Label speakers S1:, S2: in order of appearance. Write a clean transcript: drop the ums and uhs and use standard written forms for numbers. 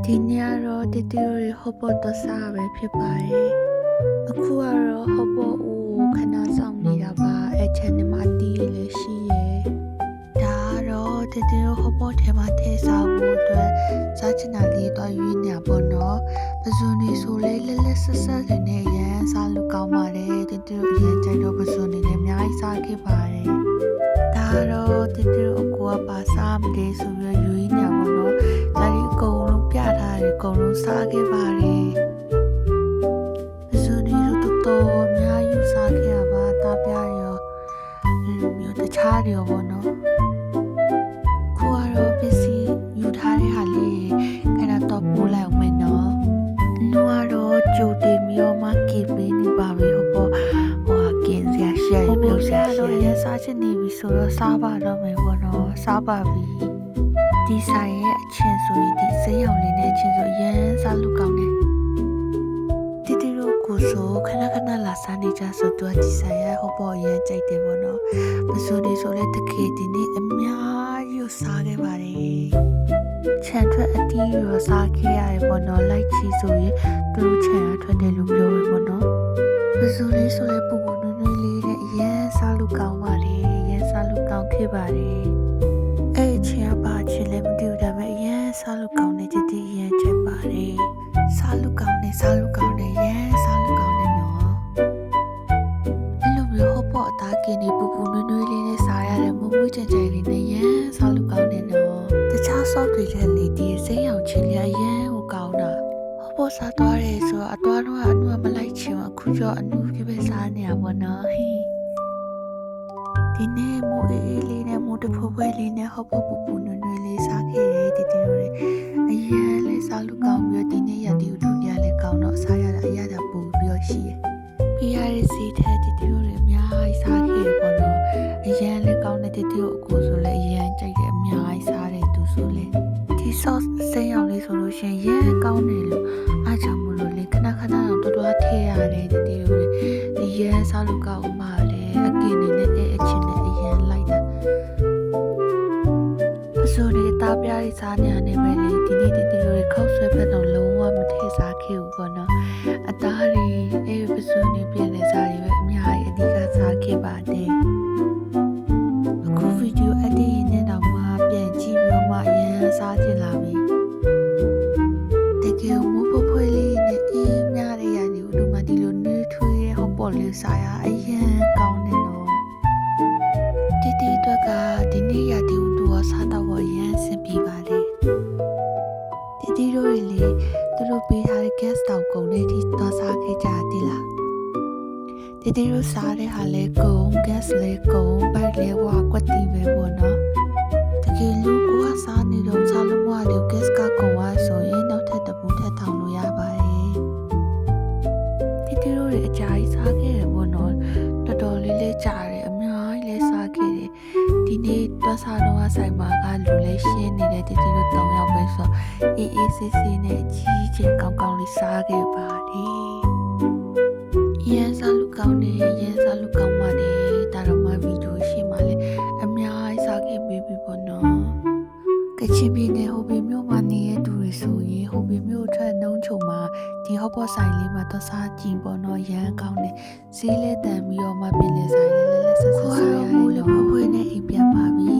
S1: ဒီနေ့ကတော့တီတီတို့ဟောပေါ်တော့စားပဲဖြစ်ပါတယ်အခုကတော့ဟောပေါ်ဦးခဏဆောင်နေတာပါအဲ့ချန်နမတီးလေးရှိရယ်ဒါကတော့တီတီတို့ဟောပေါ်ထဲမှာထည့်စားဖို့အတွက်စားချင်တာလေးတော့ရွေးနေပါတော့ပဇွန်နေဆိုလဲလက်လက်ဆက်ဆက်နဲ့ရန်စားလို့ကောင်းပါတယ်တီတီတို့အရင်ကြိုက်တော့ပဇွန်နေလည်းအများကြီးစားခဲ့ပါတယ်ဒါတော့တီတီတို့အကူကပါစားမလဲဆိုပြီးရွေးနေပါတော့ဒါဒီအကုန်လုံးပြထားတယ်အကုန်လုံးစားခဲ့ပါတယ်ပဇွန်နေတို့တော်အများကြီးစားခဲ့ရပါတာပြရောမျိုးတခြားတွေရောပေါ့နော်ခုကတော့ပစ္စည်းယူထားတဲ့ဟာလေးခဏတော့ပို့လိုက်အောင်မယ်နော်လူကတော့ကြိုတင်ပြီးတော့မှကင်ပေးနေပါပြီဟုတ်ပေါ့ကင်စရာရှယ်ပြုတ်စရာတော့ရစားချင်နေပြီဆိုတော့စားပါတော့မယ်ပေါ့နော်စားပါပြီဒီဆိုင်ရဲ့အချင်းဆိုရင်ဒီစိမ်းရောင်လေးနဲ့အချင်းဆိုရမ်းစားလို့ကောင်းတယ်တီတီတို့ကိုဆိုခဏခဏလာစားနေကြဆိုတော့ဒီဆိုင်ရဲ့ဟုတ်ပေါ့ရမ်းကြိုက်တယ်ပေါ့နော်ပစိုးဒီဆိုလဲတကယ်ဒီနေ့အများကြီးစားခဲ့ပါတယ်ချန်ထွက်အတီးရောစားခဲ့ရတယ်ပေါ့နော်လိုက်ချီဆိုရင်သူတို့ချန်ရထွက်တယ်လို့ပြောရပေါ့နော်ပစိုးလေးဆိုလဲပူပူနွေ့နွေ့လေးနဲ့ရမ်းစားလို့ကောင်းပါလေရမ်းစားလို့ကောင်းခဲ့ပါတယ်အဲ့ချင်ပါချင်လည်းမသိဘူးဒါပေမဲ့ရမ်းစားလို့ကောင်းနေတည်ရမ်းချက်ပါတယ်စားလို့ကောင်းနေစားလို့ကောင်းနေရမ်းစားလို့ကောင်းနေနော်အဲ့လိုမျိုးဟောပေါ့အသားကင်နေပူပူနွေ့နွေ့လေးနဲ့စားရတယ်မွေ့မွေ့ကြဲကြဲလေးနဲ့ရမ်းစားလို့ကောင်းနေနော်တခြား soft တွေလည်းလေဒီစိမ်းရောင်ချင်လေးရမ်းကိုကောင်းတာဟောပေါ့စားသွားတယ်ဆိုတော့အသွားတော့အနုကမလိုက်ချင်ဘူးအခုကျော်အနုကြီးပဲစားနေရပါတော့ဟိဒီနေ့မိုးအေးလေးနဲ့မိုးတဖိုးဖွဲလေးနဲ့ဟော့ပေါ့ပူပူနွေ့နွေ့လေးစားခဲ့တယ်တီတီတို့အရင်လေးစားလို့ကောင်းပြီးတော့ဒီနေ့ရတီတို့တို့လည်းကောင်းတော့စားရတာအရသာပူပြီးတော့ရှိတယ်။ပြရတဲ့စီထဲတီတီတို့လည်းအများကြီးစားခဲ့ပေါ့နော်။အရင်လေးကောင်းတဲ့တီတီတို့အကူဆိုလည်းအရင်ကြိုက်တယ်အများကြီးစားတယ်သူဆိုလည်းဒီ sauce စိမ်းရောင်လေးဆိုလို့ရှိရင်ရမ်းကောင်းတယ်လို့အားကြောင့်မလို့လေခဏခဏတော့တော်တော်ထည့်ရတယ်တီတီတို့လည်းရမ်းစားလို့ကောင်းမှလည်းအကင်နေနဲ့အချင်းနဲ့အရင်လိုက်တာပစိုးဒီတာပြားရေးစားနေရတယ်ပဲလေဒီနေ့တီတီတို့ခောက်ဆွဲဖက်တော့လုံးဝမထည့်စားခဲ့ဘူးပေါ့နော်အသားတွေပစိုးနေပြည့်နေစားတွေပဲအများကြီးအဓိကစားခဲ့ပါတယ်အခုဗီဒီယိုအက်ဒီနဲ့တော့မှပြန်ကြည့်ပြီးတော့မှရမ်းစားချင်လာပြီတကယ်မိုးဖွယ်လေးနဲ့အေးများတဲ့ရတယ်ဦးတို့မှဒီလိုနှွေးထွေးရဲ့ဟောပေါ်လေးစားရအရင်ကောင်းနေတော့တီတီအတွက်ကဒီနေ့ရတီဦးတို့စားတော့ရမ်းစင်ပြပါလေတီတီတို့လေသူတို့ပေးထားတဲ့ gas တောက်ကုန်လေးထိသွားစားခဲ့ကြတယ်လားတီတီတို့စားတဲ့ဟာလေကုန် gas လေကုန်ဘိုက်လေဝါကွက်တီပဲပေါ့နော်တကယ်လို့ကိုကစားနေတော့စားလို့မရလို့ gas ကကုန်သွားဆိုရင်နောက်ထပ်တပူထပ်ထောင်လို့ရပါတယ်တီတီတို့အကြာကြီးစားခဲ့တယ်ပေါ့နော်တော်တော်လေးလေးကြာတယ်အများကြီးလေးစားခဲ့တယ်ဒီနေ့တွက်စားတော့ဆိုင်မှာကလူလေးရှင်းနေတဲ့တီတီတို့3ယောက်ပဲဆိုအေးအေးဆေးဆေးနဲ့ကြီးကျယ်ကောင်းကောင်းလေးစားခဲ့ပါတယ်ရန်စားလူကောင်းနေရန်စားလူကောင်းပါနေဒါတော့မှဗီဒီယိုရှင်းပါလေအများကြီးစားခဲ့ပြီးပြီပေါ့နော်ကချင်ပြည်နယ်ဟိုဘီမြို့မှာနေတဲ့သူတွေဆိုရင်ဟိုဘီမြို့ထွက်နှုံးချုံမှာဒီဟော့ပေါ့ဆိုင်လေးမှာသွားစားကြည့်ပေါ့နော်ရန်ကောင်းတယ်ဈေးလေးတန်ပြီးတော့မှပြင်လေဆိုင်လေးဆက်ဆက်စားရတယ်လို့ဖွေးဖွေးနဲ့အိမ်ပြန်ပါပြီ